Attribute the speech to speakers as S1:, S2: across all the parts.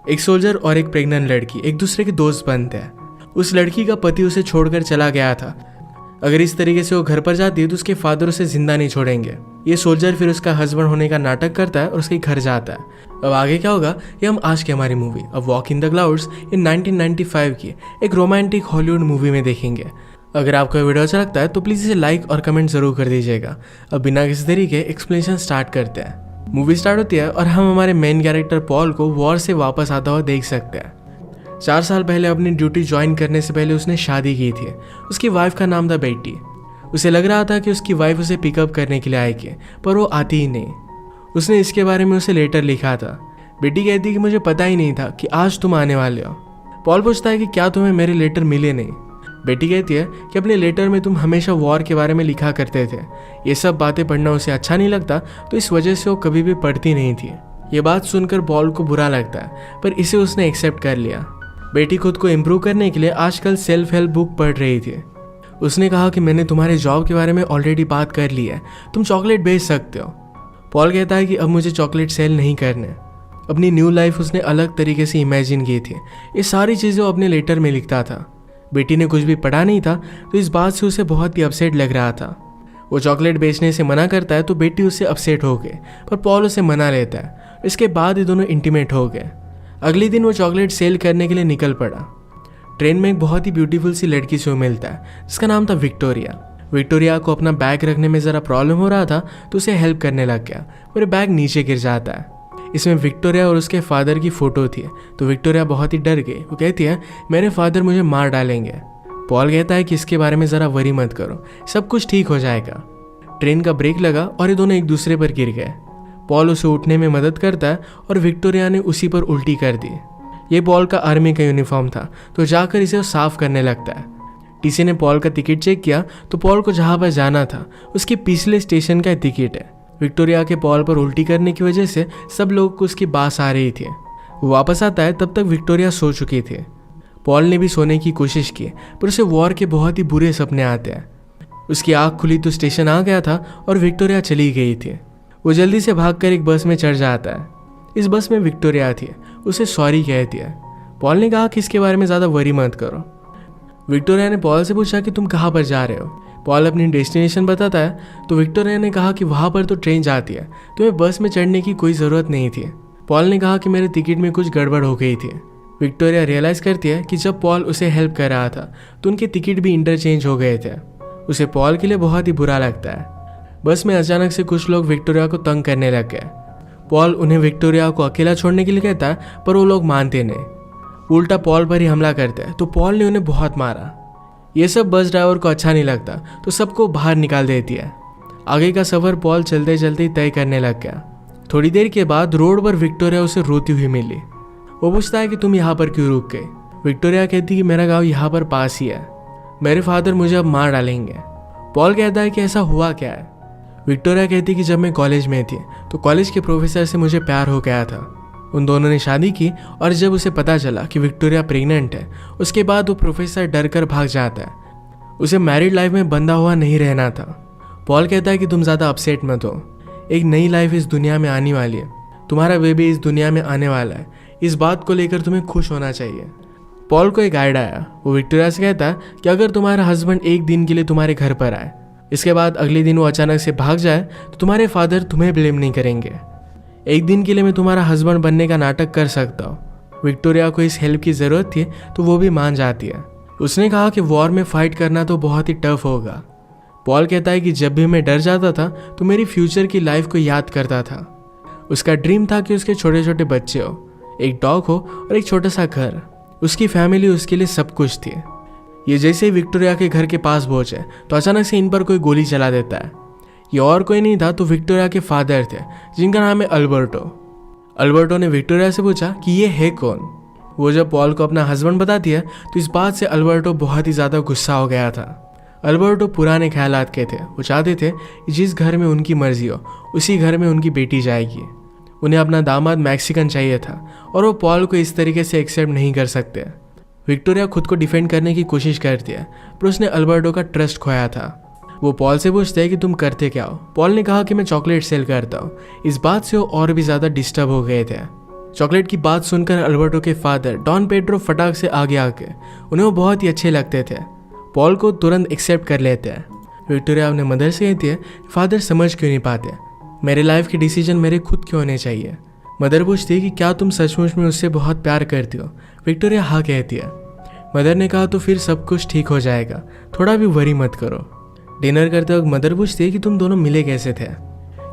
S1: एक सोल्जर और एक प्रेग्नेंट लड़की एक दूसरे के दोस्त बनते हैं। उस लड़की का पति उसे छोड़कर चला गया था। अगर इस तरीके से वो घर पर जाती है तो उसके फादर उसे जिंदा नहीं छोड़ेंगे। ये सोल्जर फिर उसका हस्बैंड होने का नाटक करता है और उसके घर जाता है। अब आगे क्या होगा ये हम आज की हमारी movie a walk in the clouds in 1995 की एक रोमांटिक हॉलीवुड मूवी में देखेंगे। अगर आपको ये वीडियो अच्छा लगता है तो प्लीज़ इसे लाइक और कमेंट जरूर कर दीजिएगा। अब बिना किसी तरीके एक्सप्लेनेशन स्टार्ट करते हैं। मूवी स्टार्ट होती है और हम हमारे मेन कैरेक्टर पॉल को वॉर से वापस आता हुआ देख सकते हैं। 4 साल पहले अपनी ड्यूटी ज्वाइन करने से पहले उसने शादी की थी। उसकी वाइफ का नाम था बेटी। उसे लग रहा था कि उसकी वाइफ उसे पिकअप करने के लिए आएगी, पर वो आती ही नहीं। उसने इसके बारे में उसे लेटर लिखा था। बेटी कहती कि मुझे पता ही नहीं था कि आज तुम आने वाले हो। पॉल पूछता है कि क्या तुम्हें मेरे लेटर मिले नहीं। बेटी कहती है कि अपने लेटर में तुम हमेशा वॉर के बारे में लिखा करते थे। ये सब बातें पढ़ना उसे अच्छा नहीं लगता, तो इस वजह से वो कभी भी पढ़ती नहीं थी। ये बात सुनकर पॉल को बुरा लगता है, पर इसे उसने एक्सेप्ट कर लिया। बेटी खुद को इम्प्रूव करने के लिए आजकल सेल्फ हेल्प बुक पढ़ रही थी। उसने कहा कि मैंने तुम्हारे जॉब के बारे में ऑलरेडी बात कर ली है, तुम चॉकलेट बेच सकते हो। पॉल कहता है कि अब मुझे चॉकलेट सेल नहीं करने। अपनी न्यू लाइफ उसने अलग तरीके से इमेजिन की थी। ये सारी चीज़ें वो अपने लेटर में लिखता था। बेटी ने कुछ भी पढ़ा नहीं था, तो इस बात से उसे बहुत ही अपसेट लग रहा था। वो चॉकलेट बेचने से मना करता है तो बेटी उससे अपसेट हो गए, पर पॉल उसे मना लेता है। इसके बाद ये दोनों इंटीमेट हो गए। अगले दिन वो चॉकलेट सेल करने के लिए निकल पड़ा। ट्रेन में एक बहुत ही ब्यूटीफुल सी लड़की से वो मिलता है जिसका नाम था विक्टोरिया। विक्टोरिया को अपना बैग रखने में ज़रा प्रॉब्लम हो रहा था, तो उसे हेल्प करने लग गया। पर बैग नीचे गिर जाता है। इसमें विक्टोरिया और उसके फादर की फ़ोटो थी, तो विक्टोरिया बहुत ही डर गई। वो कहती है मेरे फादर मुझे मार डालेंगे। पॉल कहता है कि इसके बारे में ज़रा वरी मत करो, सब कुछ ठीक हो जाएगा। ट्रेन का ब्रेक लगा और ये दोनों एक दूसरे पर गिर गए। पॉल उसे उठने में मदद करता है और विक्टोरिया ने उसी पर उल्टी कर दी। ये पॉल का आर्मी का यूनिफॉर्म था, तो जाकर इसे साफ करने लगता है। टीसी ने पॉल का टिकट चेक किया तो पॉल को जहाँ पर जाना था उसके पिछले स्टेशन का टिकट है। विक्टोरिया के पॉल पर उल्टी करने की वजह से सब लोगों को उसकी बास आ रही थी। वो वापस आता है तब तक विक्टोरिया सो चुकी थी। पॉल ने भी सोने की कोशिश की, पर उसे वॉर के बहुत ही बुरे सपने आते हैं। उसकी आँख खुली तो स्टेशन आ गया था और विक्टोरिया चली गई थी। वो जल्दी से भागकर एक बस में चढ़ जाता है। इस बस में विक्टोरिया थी, उसे सॉरी कहती है। पॉल ने कहा कि इसके बारे में ज़्यादा वरी मत करो। विक्टोरिया ने पॉल से पूछा कि तुम कहाँ पर जा रहे हो। पॉल अपनी डेस्टिनेशन बताता है, तो विक्टोरिया ने कहा कि वहाँ पर तो ट्रेन जाती है, तुम्हें बस में चढ़ने की कोई ज़रूरत नहीं थी। पॉल ने कहा कि मेरे टिकट में कुछ गड़बड़ हो गई थी। विक्टोरिया रियलाइज करती है कि जब पॉल उसे हेल्प कर रहा था तो उनके टिकट भी इंटरचेंज हो गए थे। उसे पॉल के लिए बहुत ही बुरा लगता है। बस में अचानक से कुछ लोग विक्टोरिया को तंग करने लग गए। पॉल उन्हें विक्टोरिया को अकेला छोड़ने के लिए कहता है, पर वो लोग मानते नहीं, उल्टा पॉल पर ही हमला करते हैं। तो पॉल ने उन्हें बहुत मारा। ये सब बस ड्राइवर को अच्छा नहीं लगता, तो सबको बाहर निकाल देती है। आगे का सफ़र पॉल चलते चलते तय करने लग गया। थोड़ी देर के बाद रोड पर विक्टोरिया उसे रोती हुई मिली। वो पूछता है कि तुम यहाँ पर क्यों रुक गए। विक्टोरिया कहती कि मेरा गाँव यहाँ पर पास ही है, मेरे फादर मुझे अब मार डालेंगे। पॉल कहता है कि ऐसा हुआ क्या है। विक्टोरिया कहती कि जब मैं कॉलेज में थी तो कॉलेज के प्रोफेसर से मुझे प्यार हो गया था। उन दोनों ने शादी की और जब उसे पता चला कि विक्टोरिया प्रेग्नेंट है, उसके बाद वो प्रोफेसर डर कर भाग जाता है। उसे मैरिड लाइफ में बंधा हुआ नहीं रहना था। पॉल कहता है कि तुम ज़्यादा अपसेट मत हो, एक नई लाइफ इस दुनिया में आने वाली है, तुम्हारा बेबी इस दुनिया में आने वाला है, इस बात को लेकर तुम्हें खुश होना चाहिए। पॉल को एक आइडिया आया। वो विक्टोरिया से कहता है कि अगर तुम्हारा हस्बैंड एक दिन के लिए तुम्हारे घर पर आए, इसके बाद अगले दिन वो अचानक से भाग जाए, तो तुम्हारे फादर तुम्हें ब्लेम नहीं करेंगे। एक दिन के लिए मैं तुम्हारा हस्बैंड बनने का नाटक कर सकता हूँ। विक्टोरिया को इस हेल्प की ज़रूरत थी, तो वो भी मान जाती है। उसने कहा कि वॉर में फाइट करना तो बहुत ही टफ होगा। पॉल कहता है कि जब भी मैं डर जाता था तो मेरी फ्यूचर की लाइफ को याद करता था। उसका ड्रीम था कि उसके छोटे छोटे बच्चे हो, एक डॉग हो और एक छोटा सा घर। उसकी फैमिली उसके लिए सब कुछ थी। ये जैसे ही विक्टोरिया के घर के पास पहुंचे तो अचानक से इन पर कोई गोली चला देता है। ये और कोई नहीं था तो विक्टोरिया के फादर थे, जिनका नाम है अल्बर्टो। अल्बर्टो ने विक्टोरिया से पूछा कि ये है कौन। वो जब पॉल को अपना हस्बैंड बताती है तो इस बात से अल्बर्टो बहुत ही ज़्यादा गुस्सा हो गया था। अल्बर्टो पुराने ख्यालात के थे। वो चाहते थे कि जिस घर में उनकी मर्जी हो उसी घर में उनकी बेटी जाएगी। उन्हें अपना दामाद मैक्सिकन चाहिए था और वो पॉल को इस तरीके से एक्सेप्ट नहीं कर सकते। विक्टोरिया खुद को डिफेंड करने की कोशिश करती है, पर उसने अल्बर्टो का ट्रस्ट खोया था। वो पॉल से पूछते हैं कि तुम करते क्या हो। पॉल ने कहा कि मैं चॉकलेट सेल करता हूँ। इस बात से वो और भी ज़्यादा डिस्टर्ब हो गए थे। चॉकलेट की बात सुनकर अल्बर्टो के फादर डॉन पेड्रो फटाक से आगे आके उन्हें वो बहुत ही अच्छे लगते थे। पॉल को तुरंत एक्सेप्ट कर लेते हैं। विक्टोरिया अपने मदर से कहती है, फादर समझ क्यों नहीं पाते, मेरे लाइफ के डिसीजन मेरे खुद क्यों होने चाहिए। मदर पूछती है कि क्या तुम सचमुच में उससे बहुत प्यार करती हो। विक्टोरिया हाँ कहती है। मदर ने कहा तो फिर सब कुछ ठीक हो जाएगा, थोड़ा भी वरी मत करो। डिनर करते वक्त मदर पूछती है कि तुम दोनों मिले कैसे थे।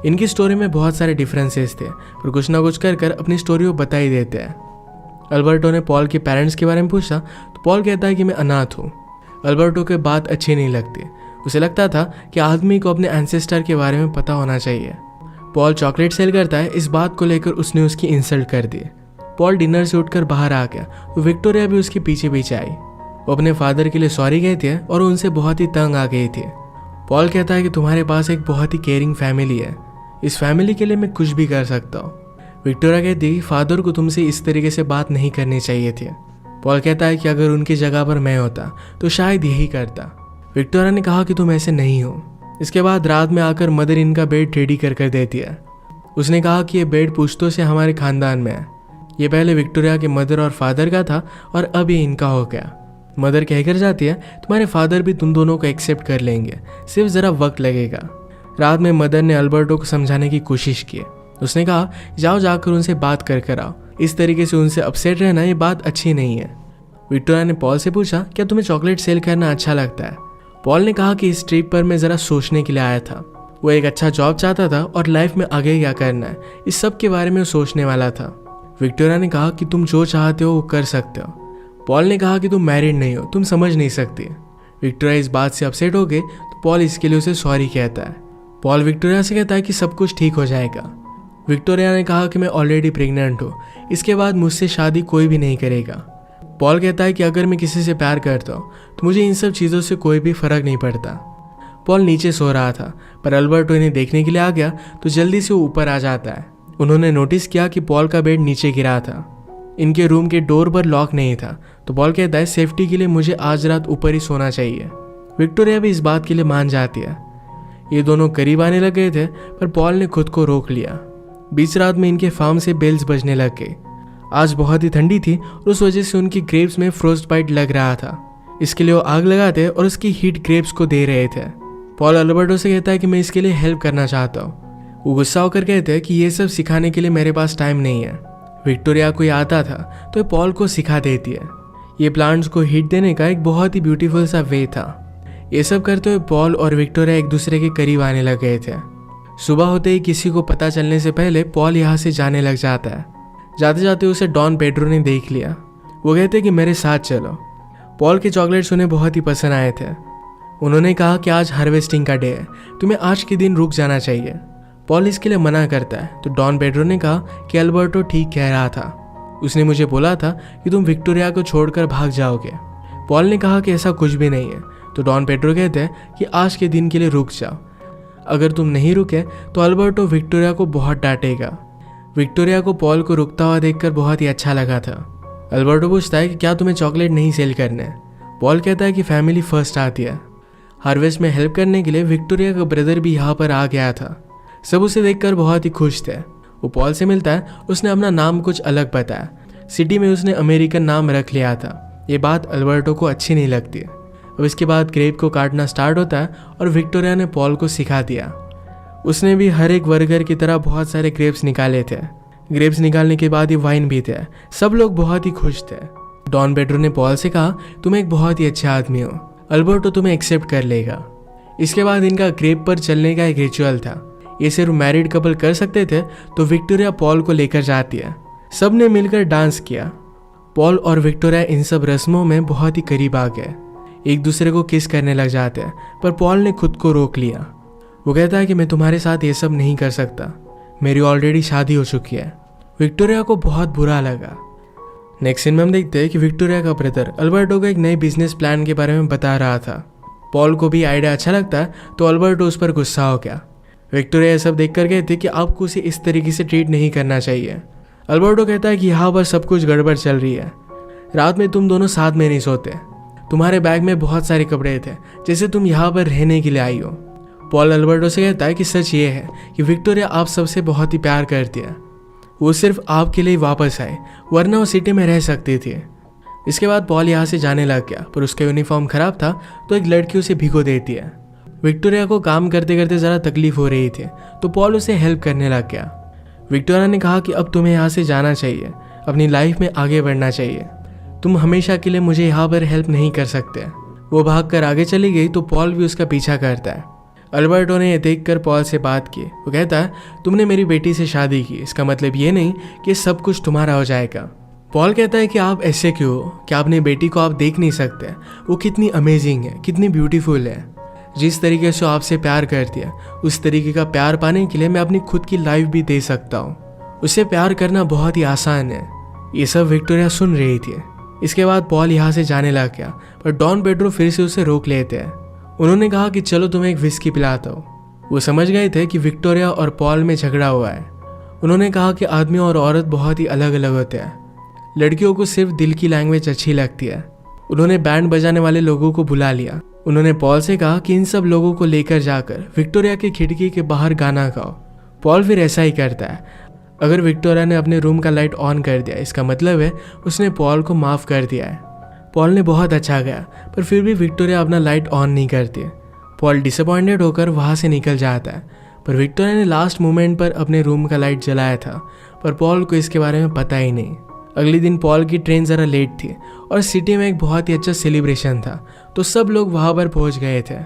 S1: इनकी स्टोरी में बहुत सारे डिफरेंसेस थे, पर कुछ ना कुछ कर अपनी स्टोरी को बता ही देते हैं। अल्बर्टो ने पॉल के पेरेंट्स के बारे में पूछा तो पॉल कहता है कि मैं अनाथ हूँ। अल्बर्टो को बात अच्छी नहीं लगती। उसे लगता था कि आदमी को अपने एंसेस्टर के बारे में पता होना चाहिए। पॉल चॉकलेट सेल करता है, इस बात को लेकर उसने उसकी इंसल्ट कर दी। पॉल डिनर से उठकर बाहर आ गया तो विक्टोरिया भी उसके पीछे पीछे आई। वो अपने फादर के लिए सॉरी कहती है और उनसे बहुत ही तंग आ गई थी। पॉल कहता है कि तुम्हारे पास एक बहुत ही केयरिंग फैमिली है, इस फैमिली के लिए मैं कुछ भी कर सकता हूँ। विक्टोरिया कहती है कि फादर को तुमसे इस तरीके से बात नहीं करनी चाहिए थी। पॉल कहता है कि अगर उनकी जगह पर मैं होता तो शायद यही करता। विक्टोरिया ने कहा कि तुम ऐसे नहीं हो। इसके बाद रात में आकर मदर इनका बेड रेडी कर देती है। उसने कहा कि ये बेड पुश्तों से हमारे खानदान में है। ये पहले विक्टोरिया के मदर और फादर का था और अब ये इनका हो गया। मदर कहकर जाती है, तुम्हारे फादर भी तुम दोनों को एक्सेप्ट कर लेंगे, सिर्फ ज़रा वक्त लगेगा। रात में मदर ने अल्बर्टो को समझाने की कोशिश की। उसने कहा, जाओ जाकर उनसे बात कर आओ, इस तरीके से उनसे अपसेट रहना ये बात अच्छी नहीं है। विक्टोरिया ने पॉल से पूछा, क्या तुम्हें चॉकलेट सेल करना अच्छा लगता है। पॉल ने कहा कि इस ट्रिप पर मैं ज़रा सोचने के लिए आया था। वो एक अच्छा जॉब चाहता था और लाइफ में आगे क्या करना है इस सब के बारे में वो सोचने वाला था। विक्टोरिया ने कहा कि तुम जो चाहते हो वो कर सकते हो। पॉल ने कहा कि तुम मैरिड नहीं हो, तुम समझ नहीं सकती। विक्टोरिया इस बात से अपसेट हो गई तो पॉल इसके लिए उसे सॉरी कहता है। पॉल विक्टोरिया से कहता है कि सब कुछ ठीक हो जाएगा। विक्टोरिया ने कहा कि मैं ऑलरेडी प्रेग्नेंट हूँ, इसके बाद मुझसे शादी कोई भी नहीं करेगा। पॉल कहता है कि अगर मैं किसी से प्यार करता हूँ तो मुझे इन सब चीज़ों से कोई भी फर्क नहीं पड़ता। पॉल नीचे सो रहा था पर अल्बर्टो इन्हें देखने के लिए आ गया तो जल्दी से वो ऊपर आ जाता है। उन्होंने नोटिस किया कि पॉल का बेड नीचे गिरा था। इनके रूम के डोर पर लॉक नहीं था तो पॉल कहता है, सेफ्टी के लिए मुझे आज रात ऊपर ही सोना चाहिए। विक्टोरिया भी इस बात के लिए मान जाती है। ये दोनों करीब आने लग गए थे पर पॉल ने खुद को रोक लिया। बीच रात में इनके फार्म से बेल्स बजने लग गए। आज बहुत ही ठंडी थी और उस वजह से उनकी ग्रेप्स में फ्रोस्ट बाइट लग रहा था। इसके लिए वो आग लगाते और उसकी हीट ग्रेप्स को दे रहे थे। पॉल अल्बर्टो से कहता है कि मैं इसके लिए हेल्प करना चाहता हूँ। वो गुस्सा होकर कहते हैं कि ये सब सिखाने के लिए मेरे पास टाइम नहीं है। विक्टोरिया को ये आता था तो पॉल को सिखा देती है। ये प्लांट्स को हीट देने का एक बहुत ही ब्यूटीफुल सा वे था। ये सब करते हुए पॉल और विक्टोरिया एक दूसरे के करीब आने लग गए थे। सुबह होते ही किसी को पता चलने से पहले पॉल यहाँ से जाने लग जाता है। जाते जाते उसे डॉन पेड्रो ने देख लिया। वो कहते कि मेरे साथ चलो। पॉल के चॉकलेट्स उन्हें बहुत ही पसंद आए थे। उन्होंने कहा कि आज हार्वेस्टिंग का डे है, तुम्हें आज के दिन रुक जाना चाहिए। पॉल इसके लिए मना करता है तो डॉन पेड्रो ने कहा कि अल्बर्टो ठीक कह रहा था, उसने मुझे बोला था कि तुम विक्टोरिया को छोड़कर भाग जाओगे। पॉल ने कहा कि ऐसा कुछ भी नहीं है तो डॉन पेड्रो कहते हैं कि आज के दिन के लिए रुक जाओ, अगर तुम नहीं रुके तो अल्बर्टो विक्टोरिया को बहुत डांटेगा। विक्टोरिया को पॉल को रुकता हुआ देखकर बहुत ही अच्छा लगा था। अल्बर्टो पूछता है कि क्या तुम्हें चॉकलेट नहीं सेल करने। पॉल कहता है कि फैमिली फर्स्ट आती है। हार्वेस्ट में हेल्प करने के लिए विक्टोरिया का ब्रदर भी यहाँ पर आ गया था। सब उसे देखकर बहुत ही खुश थे। वो पॉल से मिलता है, उसने अपना नाम कुछ अलग बताया। सिटी में उसने अमेरिकन नाम रख लिया था। ये बात अल्बर्टो को अच्छी नहीं लगती। अब इसके बाद ग्रेप को काटना स्टार्ट होता है और विक्टोरिया ने पॉल को सिखा दिया। उसने भी हर एक वर्कर की तरह बहुत सारे ग्रेप्स निकाले थे। ग्रेप्स निकालने के बाद ही वाइन भी थे। सब लोग बहुत ही खुश थे। डॉन पेड्रो ने पॉल से कहा, तुम एक बहुत ही अच्छे आदमी हो, अल्बर्टो तुम्हें एक्सेप्ट कर लेगा। इसके बाद इनका ग्रेप पर चलने का एक रिचुअल था। ये सिर्फ मैरिड कपल कर सकते थे तो विक्टोरिया पॉल को लेकर जाती है। सब ने मिलकर डांस किया। पॉल और विक्टोरिया इन सब रस्मों में बहुत ही करीब आ गए। एक दूसरे को किस करने लग जाते हैं पर पॉल ने खुद को रोक लिया। वो कहता है कि मैं तुम्हारे साथ ये सब नहीं कर सकता, मेरी ऑलरेडी शादी हो चुकी है। विक्टोरिया को बहुत बुरा लगा। नेक्स्ट सीन में हम देखते हैं कि विक्टोरिया का ब्रदर अल्बर्टो को एक नए बिजनेस प्लान के बारे में बता रहा था। पॉल को भी आइडिया अच्छा लगता है तो अल्बर्टो उस पर गुस्सा हो गया। विक्टोरिया ये सब देखकर कहती कि आपको उसे इस तरीके से ट्रीट नहीं करना चाहिए। अल्बर्टो कहता है कि यहाँ पर सब कुछ गड़बड़ चल रही है। रात में तुम दोनों साथ में नहीं सोते, तुम्हारे बैग में बहुत सारे कपड़े थे जैसे तुम यहाँ पर रहने के लिए आई हो। पॉल अल्बर्टो से कहता है कि सच ये है कि विक्टोरिया आप सबसे बहुत ही प्यार करती है। वो सिर्फ आपके लिए वापस आए, वरना वो सिटी में रह सकती थी। इसके बाद पॉल यहाँ से जाने लग गया, पर उसका यूनिफॉर्म खराब था तो एक लड़की उसे भिगो देती है। विक्टोरिया को काम करते करते ज़रा तकलीफ हो रही थी तो पॉल उसे हेल्प करने लग गया। विक्टोरिया ने कहा कि अब तुम्हें यहाँ से जाना चाहिए, अपनी लाइफ में आगे बढ़ना चाहिए, तुम हमेशा के लिए मुझे यहाँ पर हेल्प नहीं कर सकते। वो भागकर आगे चली गई तो पॉल भी उसका पीछा करता है। अल्बर्टो ने यह देखकर पॉल से बात की। वो कहता है, तुमने मेरी बेटी से शादी की, इसका मतलब ये नहीं कि सब कुछ तुम्हारा हो जाएगा। पॉल कहता है कि आप ऐसे क्यों हो, क्या अपनी बेटी को आप देख नहीं सकते? वो कितनी अमेजिंग है, कितनी ब्यूटीफुल है। जिस तरीके से आपसे प्यार करती है उस तरीके का प्यार पाने के लिए मैं अपनी खुद की लाइफ भी दे सकता हूँ। उससे प्यार करना बहुत ही आसान है। ये सब विक्टोरिया सुन रही थी। इसके बाद पॉल यहाँ से जाने लग गया, पर डॉन पेड्रो फिर से उसे रोक लेते हैं। उन्होंने कहा कि चलो तुम्हें एक विस्की पिलाता हूँ। वो समझ गए थे कि विक्टोरिया और पॉल में झगड़ा हुआ है। उन्होंने कहा कि आदमी और औरत बहुत ही अलग अलग होते हैं, लड़कियों को सिर्फ दिल की लैंग्वेज अच्छी लगती है। उन्होंने बैंड बजाने वाले लोगों को बुला लिया। उन्होंने पॉल से कहा कि इन सब लोगों को लेकर जाकर विक्टोरिया की खिड़की के बाहर गाना गाओ। पॉल फिर ऐसा ही करता है। अगर विक्टोरिया ने अपने रूम का लाइट ऑन कर दिया, इसका मतलब है उसने पॉल को माफ़ कर दिया है। पॉल ने बहुत अच्छा गया, पर फिर भी विक्टोरिया अपना लाइट ऑन नहीं करती। पॉल डिसअपॉइंटेड होकर वहाँ से निकल जाता है, पर विक्टोरिया ने लास्ट मोमेंट पर अपने रूम का लाइट जलाया था, पर पॉल को इसके बारे में पता ही नहीं। अगले दिन पॉल की ट्रेन ज़रा लेट थी और सिटी में एक बहुत ही अच्छा सेलिब्रेशन था, तो सब लोग वहाँ पर पहुँच गए थे।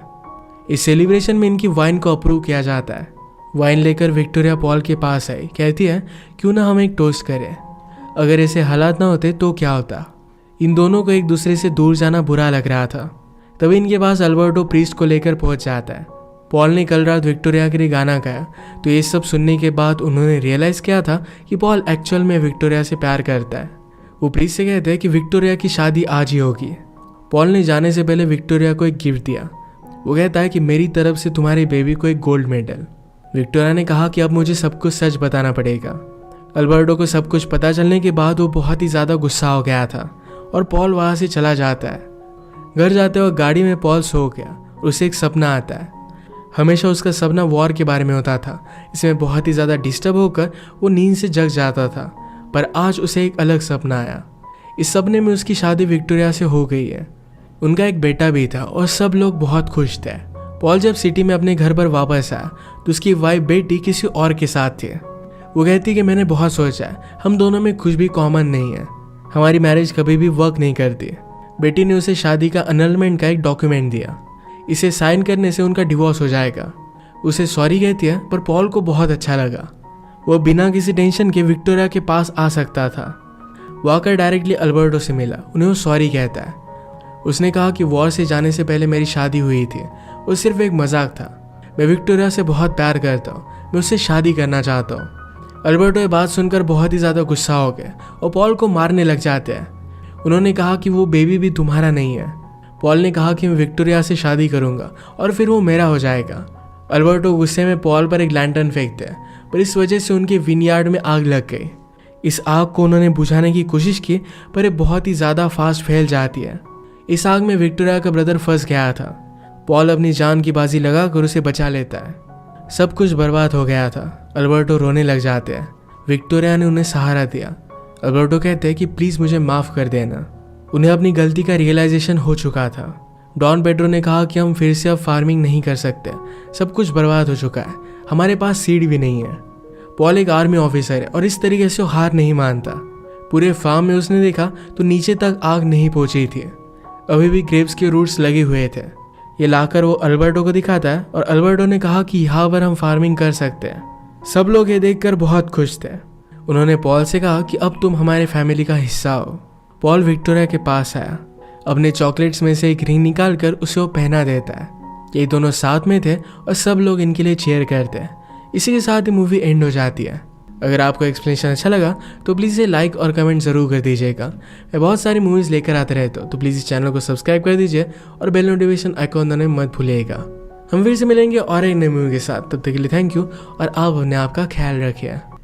S1: इस सेलिब्रेशन में इनकी वाइन को अप्रूव किया जाता है। वाइन लेकर विक्टोरिया पॉल के पास आई, कहती है, क्यों ना हम एक टोस्ट करें? अगर ऐसे हालात ना होते तो क्या होता? इन दोनों को एक दूसरे से दूर जाना बुरा लग रहा था। तभी इनके पास अल्बर्टो प्रीस्ट को लेकर पहुंच जाता है। पॉल ने कल रात विक्टोरिया के लिए गाना गाया, तो ये सब सुनने के बाद उन्होंने रियलाइज़ किया था कि पॉल एक्चुअल में विक्टोरिया से प्यार करता है। वो प्रीस्ट से कहते हैं कि विक्टोरिया की शादी आज ही होगी। पॉल ने जाने से पहले विक्टोरिया को एक गिफ्ट दिया। वो कहता है कि मेरी तरफ से तुम्हारी बेबी को एक गोल्ड मेडल। विक्टोरिया ने कहा कि अब मुझे सब कुछ सच बताना पड़ेगा। अल्बर्टो को सब कुछ पता चलने के बाद वो बहुत ही ज़्यादा गुस्सा हो गया था और पॉल वहाँ से चला जाता है। घर जाते वक्त गाड़ी में पॉल सो गया और उसे एक सपना आता है। हमेशा उसका सपना वॉर के बारे में होता था। इसमें बहुत ही ज़्यादा डिस्टर्ब होकर वो नींद से जग जाता था, पर आज उसे एक अलग सपना आया। इस सपने में उसकी शादी विक्टोरिया से हो गई है। उनका एक बेटा भी था और सब लोग बहुत खुश थे। पॉल जब सिटी में अपने घर पर वापस आया तो उसकी वाइफ बेटी किसी और के साथ थी। वो कहती कि मैंने बहुत सोचा है, हम दोनों में कुछ भी कॉमन नहीं है, हमारी मैरिज कभी भी वर्क नहीं करती। बेटी ने उसे शादी का अनलमेंट का एक डॉक्यूमेंट दिया। इसे साइन करने से उनका डिवोर्स हो जाएगा। उसे सॉरी कहती है, पर पॉल को बहुत अच्छा लगा। वो बिना किसी टेंशन के विक्टोरिया के पास आ सकता था। वो आकर डायरेक्टली अल्बर्टो से मिला, उन्हें वो सॉरी कहता है। उसने कहा कि वॉर से जाने से पहले मेरी शादी हुई थी, वो सिर्फ एक मजाक था। मैं विक्टोरिया से बहुत प्यार करता हूँ, मैं उससे शादी करना चाहता हूँ। अल्बर्टो ये बात सुनकर बहुत ही ज़्यादा गुस्सा हो गए और पॉल को मारने लग जाते हैं। उन्होंने कहा कि वो बेबी भी तुम्हारा नहीं है। पॉल ने कहा कि मैं विक्टोरिया से शादी करूँगा और फिर वो मेरा हो जाएगा। अल्बर्टो गुस्से में पॉल पर एक लैंटर्न फेंकते हैं, पर इस वजह से उनके विनयार्ड में आग लग गई। इस आग को उन्होंने बुझाने की कोशिश की, पर ये बहुत ही ज़्यादा फास्ट फैल जाती है। इस आग में विक्टोरिया का ब्रदर फंस गया था। पॉल अपनी जान की बाजी लगाकर उसे बचा लेता है। सब कुछ बर्बाद हो गया था। अल्बर्टो रोने लग जाते हैं। विक्टोरिया ने उन्हें सहारा दिया। अल्बर्टो कहते हैं कि प्लीज़ मुझे माफ़ कर देना। उन्हें अपनी गलती का रियलाइजेशन हो चुका था। डॉन पेड्रो ने कहा कि हम फिर से अब फार्मिंग नहीं कर सकते, सब कुछ बर्बाद हो चुका है, हमारे पास सीड भी नहीं है। पॉल एक आर्मी ऑफिसर है और इस तरीके से वो हार नहीं मानता। पूरे फार्म में उसने देखा तो नीचे तक आग नहीं पहुंची थी, अभी भी ग्रेप्स के रूट्स लगे हुए थे। ये लाकर वो अल्बर्टो को दिखाता है और अल्बर्टो ने कहा कि यहाँ पर हम फार्मिंग कर सकते हैं। सब लोग ये देखकर बहुत खुश थे। उन्होंने पॉल से कहा कि अब तुम हमारे फैमिली का हिस्सा हो। पॉल विक्टोरिया के पास आया, अपने चॉकलेट्स में से एक रिंग निकाल कर उसे वो पहना देता है। ये दोनों साथ में थे और सब लोग इनके लिए चीयर करते हैं। इसी के साथ ही मूवी एंड हो जाती है। अगर आपको एक्सप्लेनेशन अच्छा लगा तो प्लीज़ इसे लाइक और कमेंट ज़रूर कर दीजिएगा। मैं बहुत सारी मूवीज़ लेकर आते रहता हूँ, तो प्लीज़ इस चैनल को सब्सक्राइब कर दीजिए और बेल नोटिफिकेशन आइकॉन दबाना मत भूलिएगा। हम फिर से मिलेंगे और एक नई मूवी के साथ। तब तक के लिए थैंक यू और आप अपने आप का ख्याल रखिए।